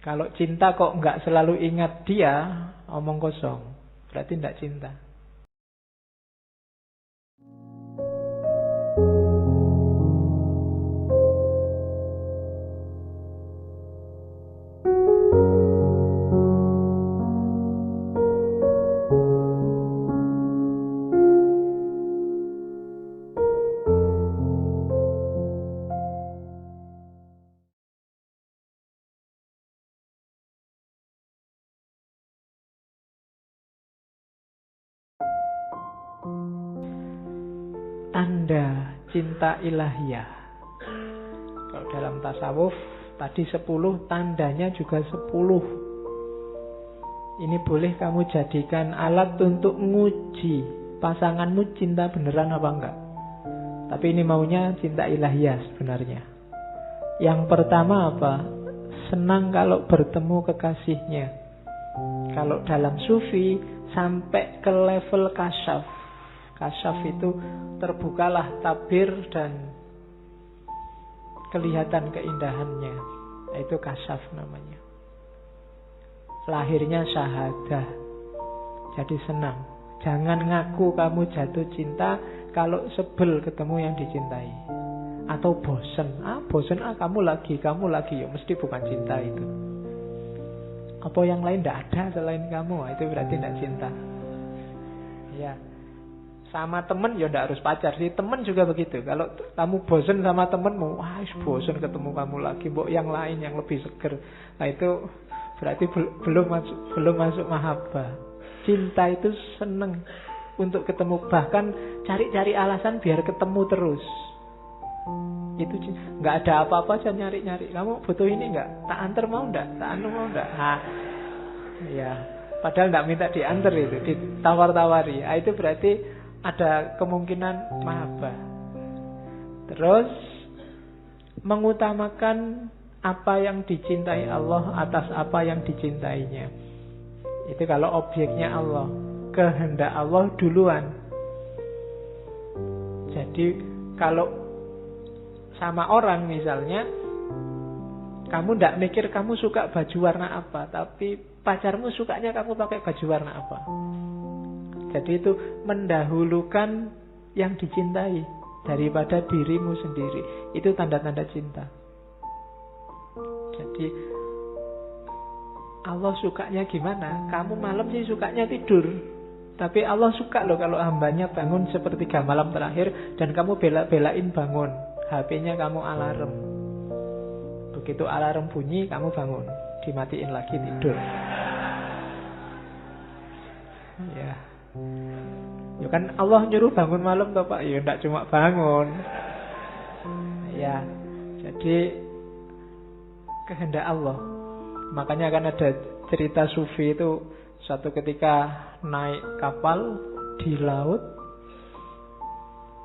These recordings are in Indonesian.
Kalau cinta kok nggak selalu ingat dia, omong kosong. Berarti nggak cinta. Tanda cinta ilahiyah. Kalau dalam tasawuf tadi 10, tandanya juga 10. Ini boleh kamu jadikan alat untuk nguji pasanganmu cinta beneran apa enggak. Tapi ini maunya cinta ilahiyah sebenarnya. Yang pertama apa? Senang kalau bertemu kekasihnya. Kalau dalam sufi sampai ke level kasyaf. Kasyaf itu terbukalah tabir dan kelihatan keindahannya. Itu kasyaf namanya. Lahirnya syahadah. Jadi senang. Jangan ngaku kamu jatuh cinta kalau sebel ketemu yang dicintai. Atau bosen. Bosen kamu lagi. Ya mesti bukan cinta itu. Apa yang lain tidak ada selain kamu, itu berarti tidak cinta. Ya. Sama temen ya tidak harus pacar sih. Temen juga begitu. Kalau kamu bosen sama temenmu, bosen ketemu kamu lagi, mbok yang lain yang lebih seger. Nah itu berarti belum masuk mahabbah. Cinta itu seneng untuk ketemu, bahkan cari-cari alasan biar ketemu terus. Itu nggak ada apa-apa aja nyari-nyari. Kamu butuh ini nggak? Tak antar mau nggak? Tak antar mau nggak? Ya. Padahal nggak minta diantar itu, ditawar-tawari. Itu berarti ada kemungkinan mahabbah. Terus mengutamakan apa yang dicintai Allah atas apa yang dicintainya. Itu kalau objeknya Allah, kehendak Allah duluan. Jadi kalau sama orang misalnya, kamu tidak mikir kamu suka baju warna apa, tapi pacarmu sukanya kamu pakai baju warna apa. Jadi itu mendahulukan yang dicintai daripada dirimu sendiri. Itu tanda-tanda cinta. Jadi Allah sukanya gimana? Kamu malam sih sukanya tidur, tapi Allah suka loh kalau hambanya bangun sepertiga malam terakhir dan kamu bela-belain bangun. HP-nya kamu alarm. Begitu alarm bunyi kamu bangun, dimatiin lagi tidur. Ya. Ya kan Allah nyuruh bangun malam toh Pak. Ya enggak cuma bangun. Ya. Jadi kehendak Allah. Makanya kan ada cerita sufi itu, suatu ketika naik kapal di laut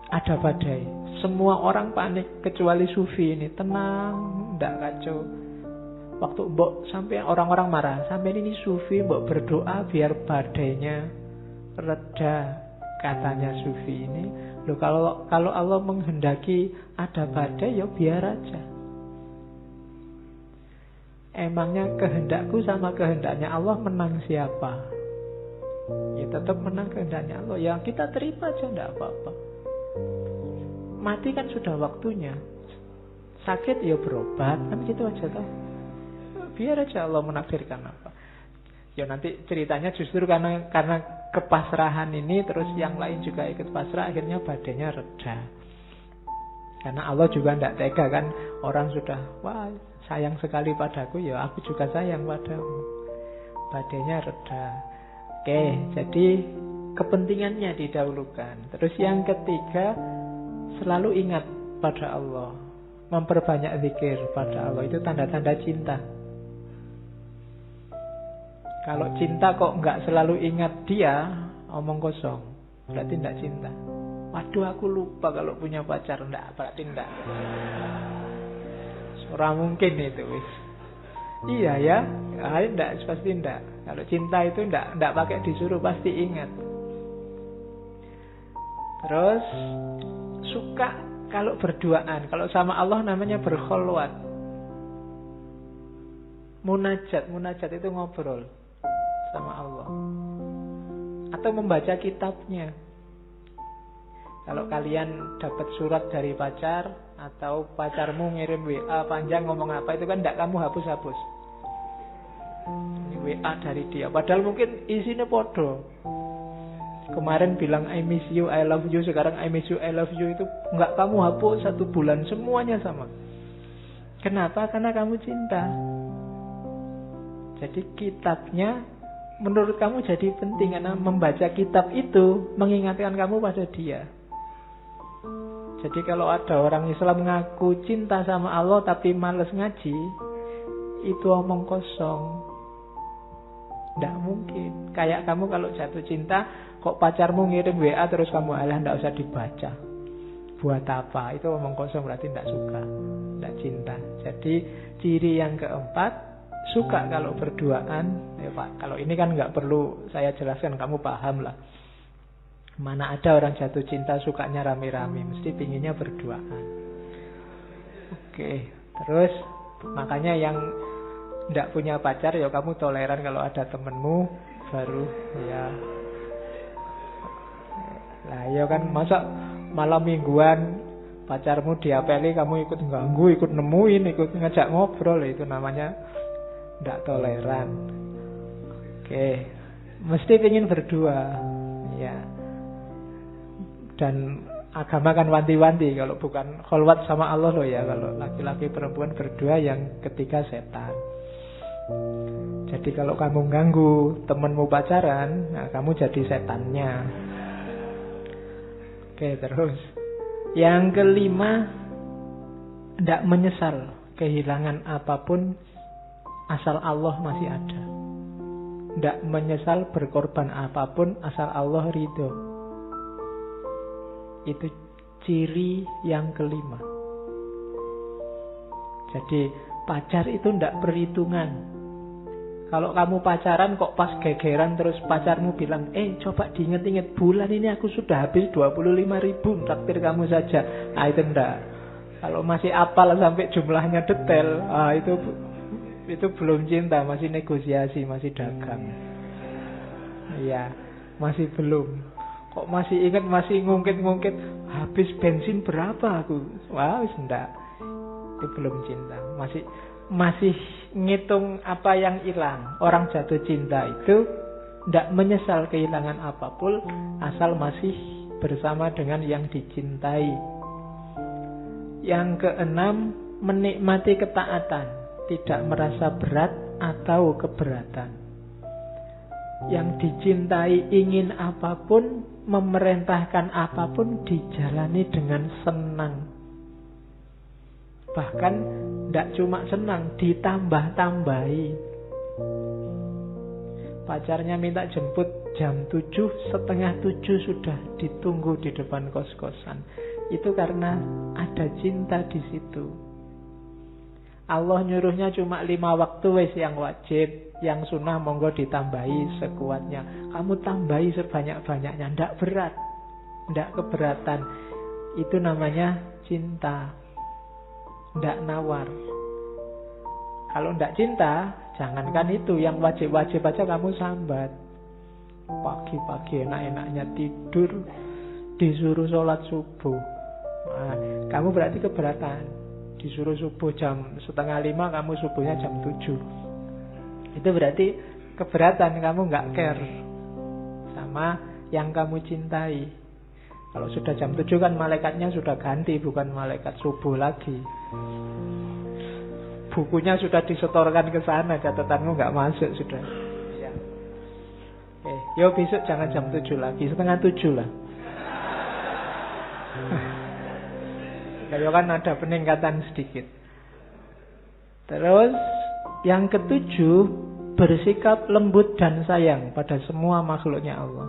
ada badai. Semua orang panik kecuali sufi ini, tenang, enggak kacau. Waktu mbok sampai orang-orang marah, sampai ini sufi mbok berdoa biar badainya reda, katanya sufi ini. Loh kalau Allah menghendaki ada badai ya biar aja. Emangnya kehendakku sama kehendaknya Allah menang siapa? Ya tetap menang kehendaknya Allah. Ya kita terima aja, enggak apa-apa. Mati kan sudah waktunya. Sakit ya berobat, kan gitu aja toh. Biar aja Allah menakdirkan apa. Ya nanti ceritanya justru karena kepasrahan ini, terus yang lain juga ikut pasrah, akhirnya badainya reda. Karena Allah juga tidak tega kan. Orang sudah, wah sayang sekali padaku, ya aku juga sayang padamu. Badainya reda. Oke, jadi kepentingannya didahulukan. Terus yang ketiga, selalu ingat pada Allah. Memperbanyak zikir pada Allah. Itu tanda-tanda cinta. Kalau cinta kok nggak selalu ingat dia, omong kosong. Berarti tidak cinta. Waduh aku lupa kalau punya pacar. Enggak, berarti enggak. Orang mungkin itu wis. Iya ya, enggak, pasti enggak. Kalau cinta itu enggak pakai disuruh, pasti ingat. Terus suka kalau berduaan. Kalau sama Allah namanya berkholwat. Munajat itu ngobrol sama Allah. Atau membaca kitabnya. Kalau kalian dapat surat dari pacar, atau pacarmu ngirim WA panjang ngomong apa, itu kan tidak kamu hapus-hapus. Ini WA dari dia, padahal mungkin isinya podo. Kemarin bilang I miss you, I love you, sekarang I miss you, I love you, itu nggak kamu hapus 1 bulan, semuanya sama. Kenapa? Karena kamu cinta. Jadi kitabnya menurut kamu jadi penting, karena membaca kitab itu mengingatkan kamu pada dia. Jadi kalau ada orang Islam ngaku cinta sama Allah tapi males ngaji, itu omong kosong. Tidak mungkin. Kayak kamu kalau jatuh cinta, kok pacarmu ngirim WA terus kamu alah tidak usah dibaca. Buat apa? Itu omong kosong, berarti tidak suka, tidak cinta. Jadi ciri yang keempat, suka kalau berduaan. Ya Pak, kalau ini kan nggak perlu saya jelaskan, kamu paham lah. Mana ada orang jatuh cinta sukanya rame-rame, mesti pinginnya berduaan. Oke, terus makanya yang tidak punya pacar ya kamu toleran kalau ada temenmu baru ya. Lah ya kan, masa malam mingguan pacarmu diapeli kamu ikut ganggu, ikut nemuin, ikut ngajak ngobrol, itu namanya tidak toleran. Oke, mesti ingin berdua ya. Dan agama kan wanti-wanti, kalau bukan kholwat sama Allah loh ya, kalau laki-laki perempuan berdua, yang ketiga setan. Jadi kalau kamu ganggu temenmu pacaran, nah kamu jadi setannya. Oke, terus yang kelima, tidak menyesal kehilangan apapun asal Allah masih ada. Tidak menyesal berkorban apapun asal Allah ridho. Itu ciri yang kelima. Jadi pacar itu tidak perhitungan. Kalau kamu pacaran kok pas gegeran terus pacarmu bilang, coba diinget-inget, bulan ini aku sudah habis 25.000, traktir kamu saja. Nah itu enggak. Kalau masih apal sampai jumlahnya detail, itu belum cinta, masih negosiasi, masih dagang. Iya, masih belum. Kok masih ingat, masih ngungkit-ngungkit, habis bensin berapa aku? Wah, enggak. Itu belum cinta. Masih ngitung apa yang hilang. Orang jatuh cinta itu tidak menyesal kehilangan apapun asal masih bersama dengan yang dicintai. Yang keenam, menikmati ketaatan, tidak merasa berat atau keberatan. Yang dicintai ingin apapun, memerintahkan apapun dijalani dengan senang. Bahkan tidak cuma senang, ditambah-tambahi. Pacarnya minta jemput jam 7, setengah 7 sudah ditunggu di depan kos-kosan. Itu karena ada cinta di situ. Allah nyuruhnya cuma 5 waktu wes yang wajib, yang sunnah monggo ditambahi sekuatnya. Kamu tambahi sebanyak-banyaknya, ndak berat, ndak keberatan. Itu namanya cinta, ndak nawar. Kalau ndak cinta, jangankan itu, yang wajib-wajib aja kamu sambat. Pagi-pagi enak-enaknya tidur, disuruh sholat subuh. Nah, kamu berarti keberatan. Disuruh subuh jam 4:30, kamu subuhnya jam 7. Itu berarti keberatan, kamu nggak care sama yang kamu cintai. Kalau sudah jam 7 kan malaikatnya sudah ganti, bukan malaikat subuh lagi. Bukunya sudah disetorkan ke sana, catatanmu nggak masuk sudah. Ya. Yo besok jangan jam 7 lagi, 6:30 lah. Kalau kan ada peningkatan sedikit. Terus yang ketujuh, bersikap lembut dan sayang pada semua makhluknya Allah.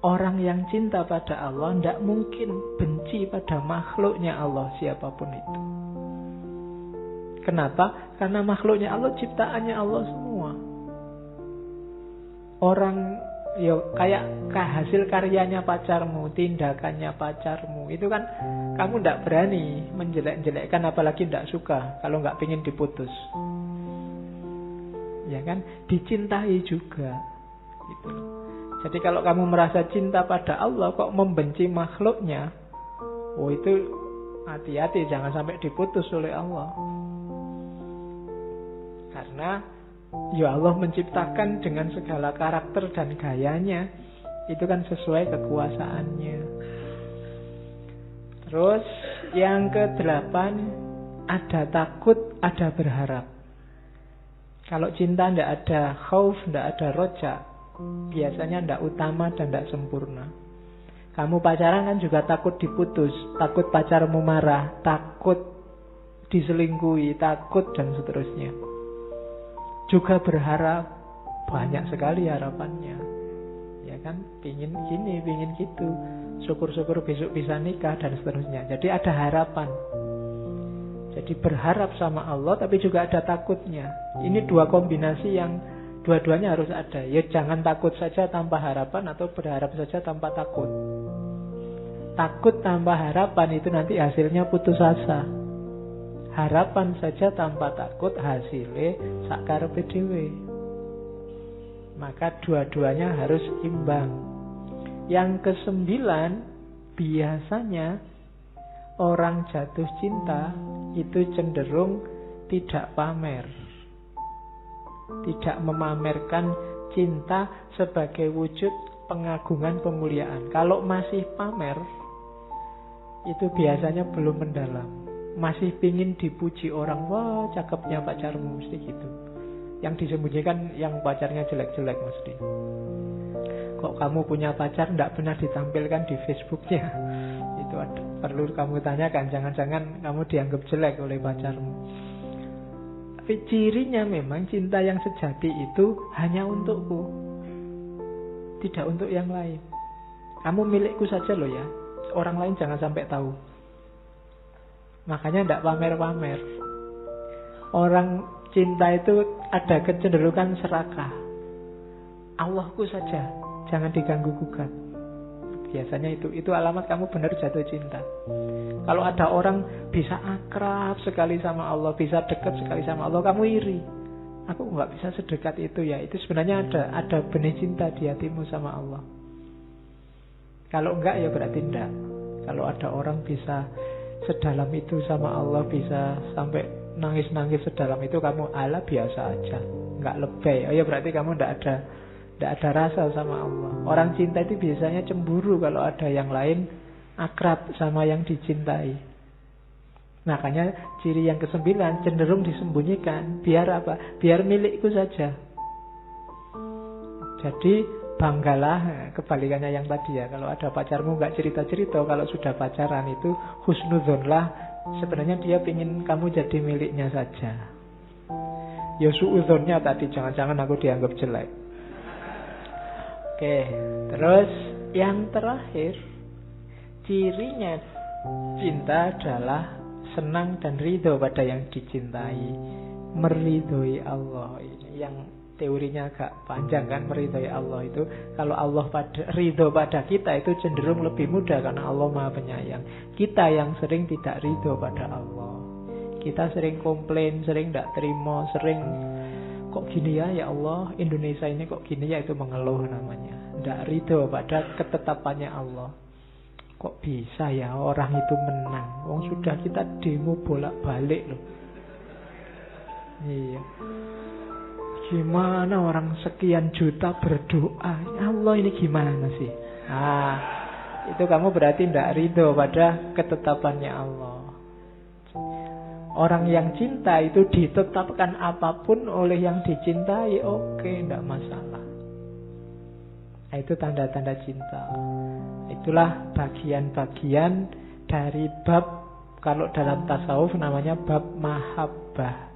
Orang yang cinta pada Allah tidak mungkin benci pada makhluknya Allah, siapapun itu. Kenapa? Karena makhluknya Allah ciptaannya Allah semua. Orang kayak hasil karyanya pacarmu, tindakannya pacarmu, itu kan kamu tidak berani menjelek-jelekkan, apalagi tidak suka kalau nggak pengen diputus. Ya kan? Dicintai juga. Gitu. Jadi kalau kamu merasa cinta pada Allah kok membenci makhluknya, oh itu hati-hati, jangan sampai diputus oleh Allah. Karena ya Allah menciptakan dengan segala karakter dan gayanya, itu kan sesuai kekuasaannya. Terus yang ke-8, ada takut, ada berharap. Kalau cinta tidak ada khauf, tidak ada roja, biasanya tidak utama dan tidak sempurna. Kamu pacaran kan juga takut diputus, takut pacarmu marah, takut diselingkuhi, takut dan seterusnya. Juga berharap, banyak sekali harapannya. Ya kan, pingin gini, pingin gitu, syukur-syukur besok bisa nikah dan seterusnya. Jadi ada harapan. Jadi berharap sama Allah tapi juga ada takutnya. Ini dua kombinasi yang dua-duanya harus ada. Ya jangan takut saja tanpa harapan, atau berharap saja tanpa takut. Takut tanpa harapan itu nanti hasilnya putus asa. Harapan saja tanpa takut hasilnya sakarepe dhewe. Maka dua-duanya harus imbang. Yang ke-9, biasanya orang jatuh cinta itu cenderung tidak pamer, tidak memamerkan cinta sebagai wujud pengagungan, pemuliaan. Kalau masih pamer, itu biasanya belum mendalam, masih pingin dipuji orang, wah cakepnya pacarmu, mesti gitu. Yang disembunyikan yang pacarnya jelek-jelek mesti. Kok kamu punya pacar tidak pernah ditampilkan di Facebooknya? Itu perlu kamu tanyakan, jangan-jangan kamu dianggap jelek oleh pacarmu. Tapi cirinya memang cinta yang sejati itu hanya untukku, tidak untuk yang lain. Kamu milikku saja loh ya, orang lain jangan sampai tahu. Makanya tidak pamer-pamer. Orang cinta itu ada kecenderungan serakah. Allahku saja, jangan diganggu-gugat. Biasanya itu alamat kamu benar jatuh cinta. Kalau ada orang bisa akrab sekali sama Allah, bisa dekat sekali sama Allah, kamu iri. Aku nggak bisa sedekat itu ya. Itu sebenarnya ada benih cinta di hatimu sama Allah. Kalau enggak ya berarti enggak. Kalau ada orang bisa sedalam itu sama Allah, bisa sampai nangis-nangis sedalam itu, kamu ala biasa aja, enggak lebay. Oh ya berarti kamu enggak ada rasa sama Allah. Orang cinta itu biasanya cemburu kalau ada yang lain akrab sama yang dicintai. Makanya ciri yang ke-9 cenderung disembunyikan. Biar apa? Biar milikku saja. Jadi banggalah, kebalikannya yang tadi ya. Kalau ada pacarmu nggak cerita-cerita, kalau sudah pacaran itu husnudzonlah, sebenarnya dia pingin kamu jadi miliknya saja. Ya suudzonnya tadi, jangan-jangan aku dianggap jelek. Oke, terus yang terakhir, cirinya cinta adalah senang dan ridho pada yang dicintai, meridhoi Allah. Ini yang teorinya agak panjang kan, meridhoi Allah itu. Kalau Allah ridho pada kita itu cenderung lebih mudah karena Allah Maha Penyayang. Kita yang sering tidak ridho pada Allah, kita sering komplain, sering tidak terima, sering kok gini ya Allah, Indonesia ini kok gini ya, itu mengeluh namanya. Tidak ridho pada ketetapannya Allah. Kok bisa ya orang itu menang? Wong sudah kita demo bolak-balik loh. Iya. Gimana orang sekian juta berdoa? Allah ini gimana sih? Itu kamu berarti tidak ridho pada ketetapannya Allah. Orang yang cinta itu ditetapkan apapun oleh yang dicintai, oke, tidak masalah. Itu tanda-tanda cinta. Itulah bagian-bagian dari bab, kalau dalam tasawuf namanya bab mahabbah.